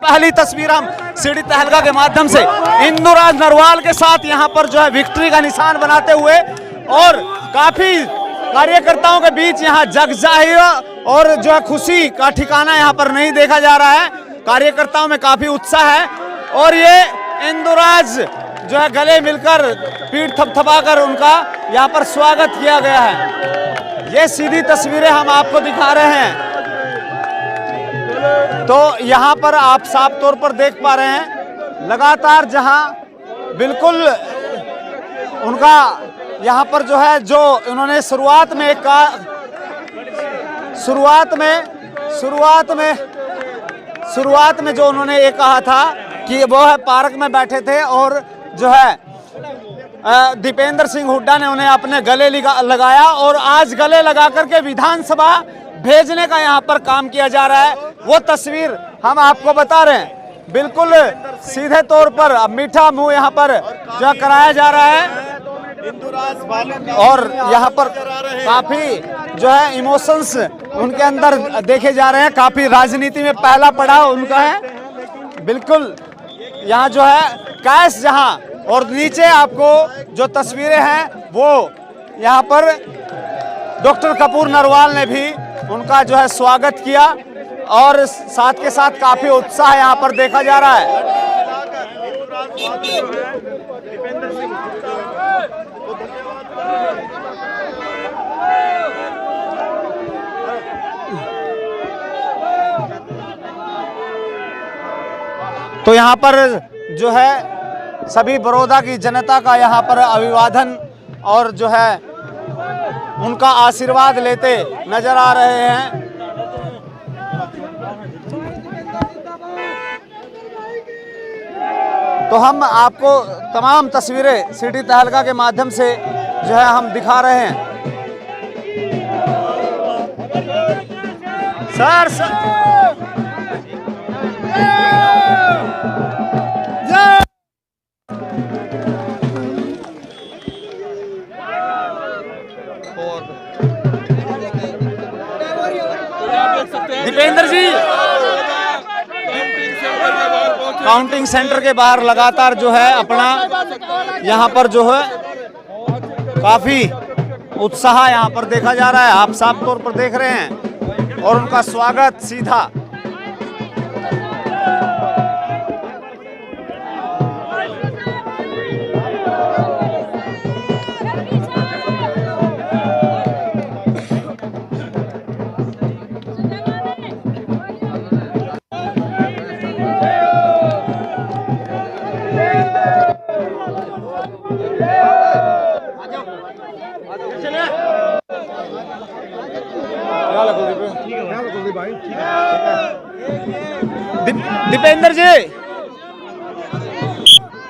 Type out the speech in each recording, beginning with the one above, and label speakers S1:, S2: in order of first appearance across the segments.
S1: पहली तस्वीर हम सीढ़ी तहलका के माध्यम से इंदुराज नरवाल के साथ यहाँ पर जो है विक्ट्री का निशान बनाते हुए और काफी कार्यकर्ताओं के बीच यहाँ जगजाहिर और जो है खुशी का ठिकाना यहाँ पर नहीं देखा जा रहा है। कार्यकर्ताओं में काफी उत्साह है और ये इंदुराज जो है गले मिलकर पीठ थपथपाकर उनका यहाँ पर स्वागत किया गया है। ये सीधी तस्वीरें हम आपको दिखा रहे हैं। तो यहाँ पर आप साफ तौर पर देख पा रहे हैं लगातार जहाँ बिल्कुल उनका यहाँ पर जो है जो उन्होंने शुरुआत में जो उन्होंने ये कहा था कि वो है पार्क में बैठे थे और जो है दीपेंद्र सिंह हुड्डा ने उन्हें अपने गले लगाया और आज गले लगा करके विधानसभा भेजने का यहाँ पर काम किया जा रहा है। वो तस्वीर हम आपको बता रहे हैं। बिल्कुल सीधे तौर पर मीठा मुंह यहाँ पर जो कराया जा रहा है और यहाँ पर काफी जो है इमोशंस उनके अंदर देखे जा रहे हैं। काफी राजनीति में पहला पड़ाव उनका है। बिल्कुल यहाँ जो है कैश जहाँ और नीचे आपको जो तस्वीरें हैं वो यहाँ पर डॉक्टर कपूर नरवाल ने भी उनका जो है स्वागत किया और साथ के साथ काफी उत्साह यहाँ पर देखा जा रहा है। तो यहाँ पर जो है सभी बड़ौदा की जनता का यहाँ पर अभिवादन और जो है उनका आशीर्वाद लेते नजर आ रहे हैं। तो हम आपको तमाम तस्वीरें सीढ़ी तहलका के माध्यम से जो है हम दिखा रहे हैं। सर दीपेंद्र जी काउंटिंग सेंटर के बाहर लगातार जो है अपना यहाँ पर जो है काफी उत्साह यहाँ पर देखा जा रहा है। आप साफ तौर पर देख रहे हैं और उनका स्वागत सीधा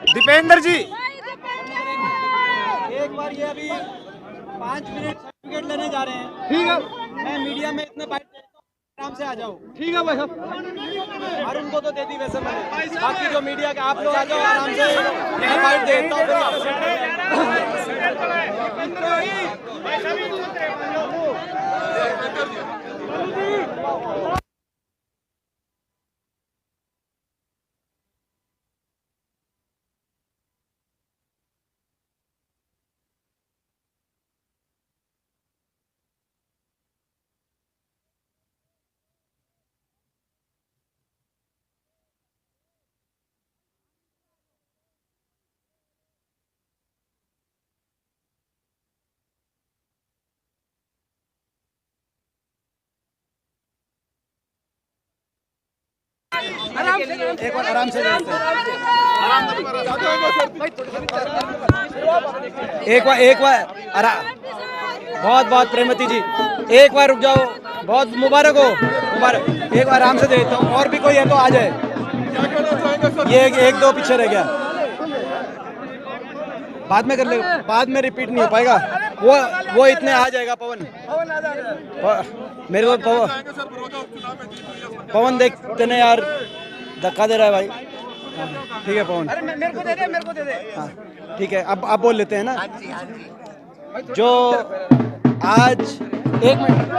S1: दीपेंद्र जी
S2: एक बार ये अभी 5 मिनट सर्टिफिकेट लेने जा रहे हैं।
S3: ठीक है,
S2: मैं मीडिया में इतने बाइट देता हूँ, आराम से आ जाओ।
S3: ठीक है भाई साहब।
S2: और उनको तो दे दी वैसे मैंने, बाकी जो मीडिया के आप लोग आ जाओ आराम से। मैं बाइट देता हूँ।
S3: एक बार आराम से एक बार बहुत बहुत प्रेमवती जी एक बार रुक जाओ। बहुत मुबारक हो, मुबारक। एक बार आराम से देता हूँ। और भी कोई है तो आ जाए। ये एक दो पीछे रह गया, बाद में कर ले, बाद में रिपीट नहीं हो पाएगा। वो इतने आ जाएगा। पवन मेरे को पवन देखते ना यार, धक्का दे रहा है भाई। ठीक है पवन,
S2: मेरे को दे दे।
S3: हाँ ठीक है। अब बोल लेते हैं ना जो आज एक मिनट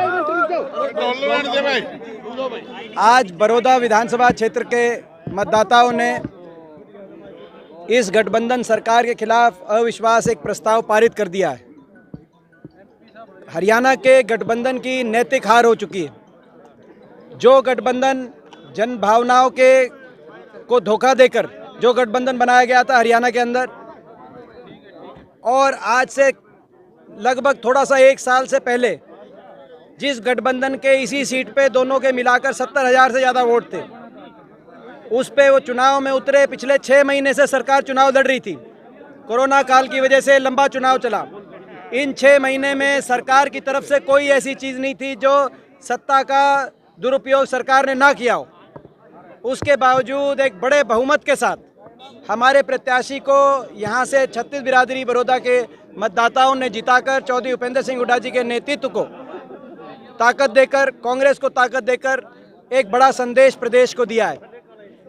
S3: आज बड़ौदा विधानसभा क्षेत्र के मतदाताओं ने इस गठबंधन सरकार के खिलाफ अविश्वास एक प्रस्ताव पारित कर दिया है। हरियाणा के गठबंधन की नैतिक हार हो चुकी है। जो गठबंधन जन भावनाओं के को धोखा देकर जो गठबंधन बनाया गया था हरियाणा के अंदर, और आज से लगभग थोड़ा सा 1 साल से पहले जिस गठबंधन के इसी सीट पे दोनों के मिलाकर 70,000 से ज़्यादा वोट थे, उस पे वो चुनाव में उतरे। पिछले 6 महीने से सरकार चुनाव लड़ रही थी। कोरोना काल की वजह से लंबा चुनाव चला। इन 6 महीने में सरकार की तरफ से कोई ऐसी चीज़ नहीं थी जो सत्ता का दुरुपयोग सरकार ने ना किया हो। उसके बावजूद एक बड़े बहुमत के साथ हमारे प्रत्याशी को यहाँ से 36 बिरादरी बड़ौदा के मतदाताओं ने जिताकर चौधरी उपेंद्र सिंह हुड्डा जी के नेतृत्व को ताकत देकर, कांग्रेस को ताकत देकर एक बड़ा संदेश प्रदेश को दिया है।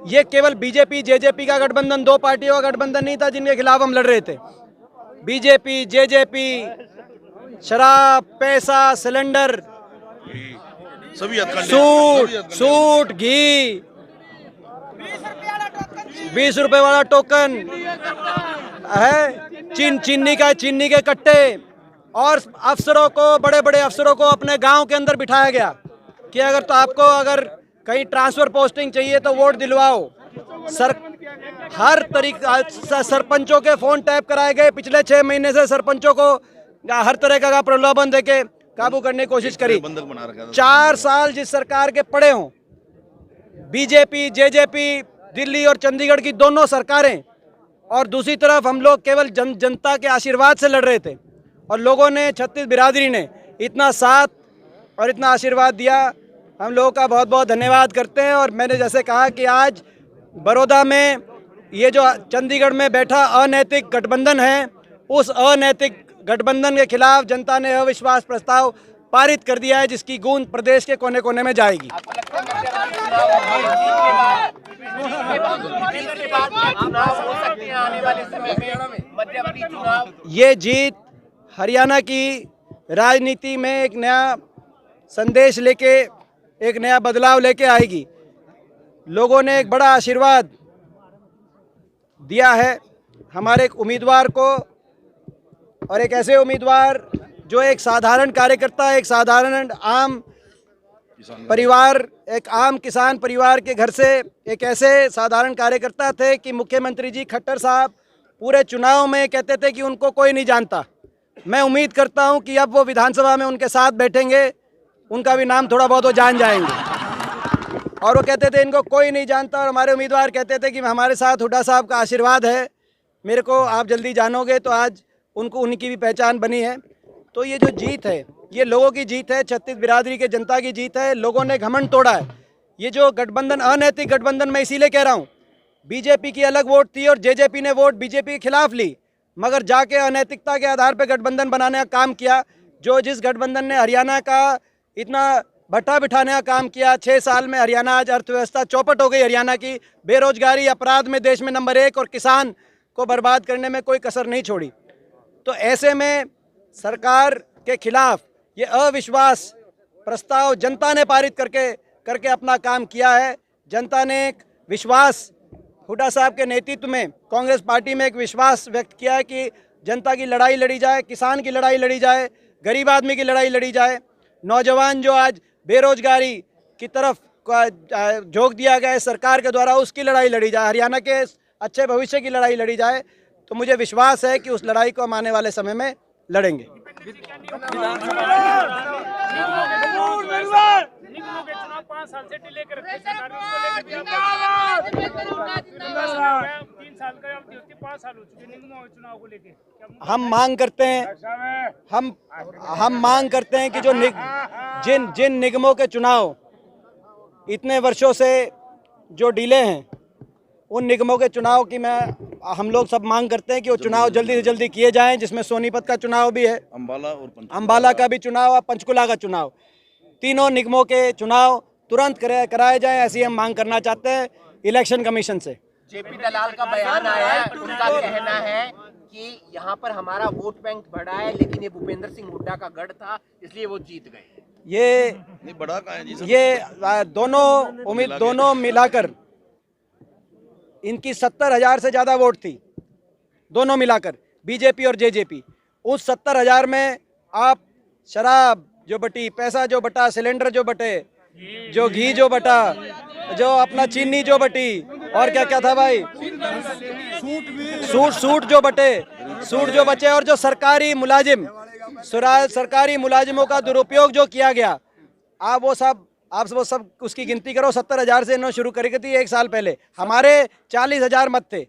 S3: ये केवल बीजेपी जेजेपी का गठबंधन, 2 पार्टियों का गठबंधन नहीं था जिनके खिलाफ हम लड़ रहे थे। बीजेपी जेजेपी, शराब, पैसा, सिलेंडर, सूट, घी, 20 रुपए वाला टोकन है, चीनी के कट्टे, और अफसरों को, बड़े बड़े अफसरों को अपने गांव के अंदर बिठाया गया कि अगर कहीं ट्रांसफर पोस्टिंग चाहिए तो वोट दिलवाओ। हर तरीका सरपंचों के फोन टैप कराए गए। पिछले 6 महीने से सरपंचों को हर तरह का प्रलोभन देके काबू करने की कोशिश करी। 4 साल जिस सरकार के पड़े हों, बीजेपी जेजेपी, दिल्ली और चंडीगढ़ की दोनों सरकारें, और दूसरी तरफ हम लोग केवल जनता के आशीर्वाद से लड़ रहे थे, और लोगों ने 36 बिरादरी ने इतना साथ और इतना आशीर्वाद दिया। हम लोगों का बहुत बहुत धन्यवाद करते हैं। और मैंने जैसे कहा कि आज बड़ौदा में ये जो चंडीगढ़ में बैठा अनैतिक गठबंधन है, उस अनैतिक गठबंधन के खिलाफ जनता ने अविश्वास प्रस्ताव पारित कर दिया है, जिसकी गूंज प्रदेश के कोने कोने में जाएगी। ये जीत हरियाणा की राजनीति में एक नया संदेश लेके, एक नया बदलाव लेके आएगी। लोगों ने एक बड़ा आशीर्वाद दिया है हमारे एक उम्मीदवार को, और एक ऐसे उम्मीदवार जो एक साधारण कार्यकर्ता, एक साधारण आम परिवार, एक आम किसान परिवार के घर से एक ऐसे साधारण कार्यकर्ता थे कि मुख्यमंत्री जी खट्टर साहब पूरे चुनाव में कहते थे कि उनको कोई नहीं जानता। मैं उम्मीद करता हूं कि अब वो विधानसभा में उनके साथ बैठेंगे, उनका भी नाम थोड़ा बहुत वो जान जाएंगे। और वो कहते थे इनको कोई नहीं जानता, और हमारे उम्मीदवार कहते थे कि हमारे साथ हुड्डा साहब का आशीर्वाद है, मेरे को आप जल्दी जानोगे। तो आज उनको, उनकी भी पहचान बनी है। तो ये जो जीत है, ये लोगों की जीत है, 36 बिरादरी के जनता की जीत है। लोगों ने घमंड तोड़ा है। ये जो गठबंधन, अनैतिक गठबंधन, मैं इसीलिए कह रहा हूँ, बीजेपी की अलग वोट थी और जेजेपी ने वोट बीजेपी के खिलाफ ली, मगर जाके अनैतिकता के आधार पर गठबंधन बनाने का काम किया। जिस गठबंधन ने हरियाणा का इतना भट्टा बिठाने का काम किया, 6 साल में हरियाणा आज अर्थव्यवस्था चौपट हो गई। हरियाणा की बेरोजगारी, अपराध में देश में नंबर 1, और किसान को बर्बाद करने में कोई कसर नहीं छोड़ी। तो ऐसे में सरकार के खिलाफ ये अविश्वास प्रस्ताव जनता ने पारित करके अपना काम किया है। जनता ने एक विश्वास, हुड्डा साहब के नेतृत्व में कांग्रेस पार्टी में एक विश्वास व्यक्त किया है कि जनता की लड़ाई लड़ी जाए, किसान की लड़ाई लड़ी जाए, गरीब आदमी की लड़ाई लड़ी जाए, नौजवान जो आज बेरोजगारी की तरफ झोंक दिया गया है सरकार के द्वारा, उसकी लड़ाई लड़ी जाए, हरियाणा के अच्छे भविष्य की लड़ाई लड़ी जाए। तो मुझे विश्वास है कि उस लड़ाई को हम आने वाले समय में लड़ेंगे। हम मांग करते हैं कि जिन निगमों के चुनाव इतने वर्षों से जो डिले हैं, उन निगमों के चुनाव की हम लोग सब मांग करते हैं कि वो चुनाव जल्दी से जल्दी किए जाएं, जिसमें सोनीपत का चुनाव भी है, अम्बाला का भी चुनाव और पंचकुला का चुनाव। तीनों निगमों के चुनाव तुरंत कराए जाएं, ऐसी हम मांग करना चाहते हैं इलेक्शन कमीशन से।
S4: जेपी दलाल का बयान आया है, उनका कहना है कि यहाँ पर हमारा वोट बैंक बढ़ा है, लेकिन ये भूपेंद्र सिंह हुड्डा का गढ़ था, इसलिए वो जीत गए।
S3: ये दोनों मिलाकर इनकी 70,000 से ज़्यादा वोट थी, दोनों मिलाकर, बीजेपी और जेजेपी। उस 70,000 में आप शराब जो बटी, पैसा जो बटा, सिलेंडर जो बटे, जो घी जो बटा, जो अपना चीनी जो बटी, और क्या क्या था भाई, सूट जो बटे, सूट जो बचे, और जो सरकारी मुलाजिमों का दुरुपयोग जो किया गया, आप वो सब उसकी गिनती करो। 70,000 से इन्होंने शुरू करी थी 1 साल पहले। हमारे 40,000 मत थे,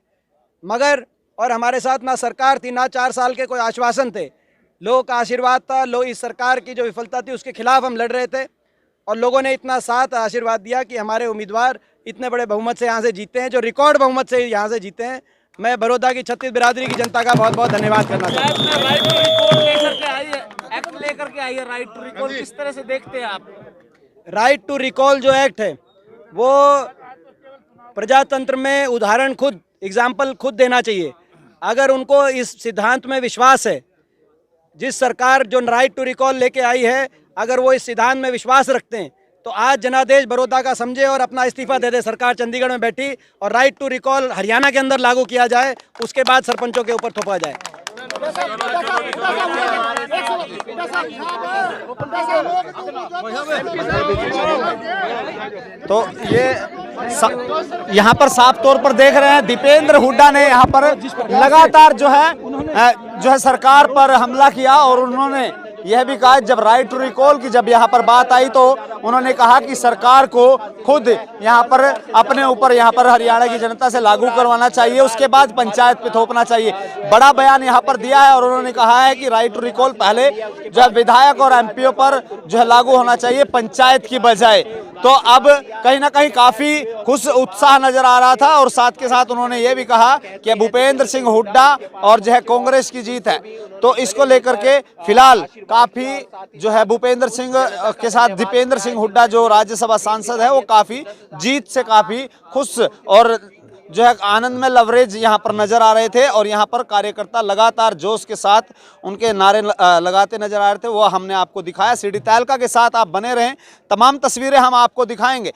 S3: मगर और हमारे साथ ना सरकार थी, ना 4 साल के कोई आश्वासन थे, लोगों का आशीर्वाद था। लोग इस सरकार की जो विफलता थी उसके खिलाफ हम लड़ रहे थे, और लोगों ने इतना साथ आशीर्वाद दिया कि हमारे उम्मीदवार इतने बड़े बहुमत से यहाँ से जीते हैं, जो रिकॉर्ड बहुमत से यहाँ से जीते हैं। मैं बड़ौदा की 36 बिरादरी की जनता का बहुत बहुत धन्यवाद करना चाहता हूँ।
S2: राइट टू रिकॉल लेकर के आई है, एक्ट लेकर के आई है राइट टू रिकॉल, किस तरह से देखते हैं आप?
S3: राइट टू रिकॉल जो एक्ट है वो प्रजातंत्र में उदाहरण खुद, एग्जाम्पल खुद देना चाहिए। अगर उनको इस सिद्धांत में विश्वास है, जिस सरकार जो राइट टू रिकॉल लेके आई है, अगर वो इस सिद्धांत में विश्वास रखते हैं तो आज जनादेश बड़ौदा का समझे और अपना इस्तीफा दे दे। सरकार चंडीगढ़ में बैठी और राइट टू रिकॉल हरियाणा के अंदर लागू किया जाए, उसके बाद सरपंचों के ऊपर थोपा जाए।
S1: तो ये यहाँ पर साफ तौर पर देख रहे हैं, दीपेंद्र हुड्डा ने यहाँ पर लगातार जो है सरकार पर हमला किया, और उन्होंने यह भी कहा, जब राइट टू रिकॉल की जब यहाँ पर बात आई तो उन्होंने कहा कि सरकार को खुद यहाँ पर अपने ऊपर यहाँ पर हरियाणा की जनता से लागू करवाना चाहिए, उसके बाद पंचायत पे थोपना चाहिए। बड़ा बयान यहाँ पर दिया है, और उन्होंने कहा है कि राइट टू रिकॉल पहले जो है विधायक और एमपीओ पर जो है लागू होना चाहिए, पंचायत की बजाय। तो अब कहीं ना कहीं काफी खुश उत्साह नजर आ रहा था, और साथ के साथ उन्होंने ये भी कहा कि भूपेंद्र सिंह हुड्डा और जो है कांग्रेस की जीत है। तो इसको लेकर के फिलहाल काफी जो है भूपेंद्र सिंह के साथ दीपेंद्र सिंह हुड्डा जो राज्यसभा सांसद है, वो काफी जीत से काफी खुश और जो है आनंद में लवरेज यहाँ पर नजर आ रहे थे, और यहाँ पर कार्यकर्ता लगातार जोश के साथ उनके नारे लगाते नजर आ रहे थे। वो हमने आपको दिखाया। सिटी तहलका के साथ आप बने रहें, तमाम तस्वीरें हम आपको दिखाएंगे।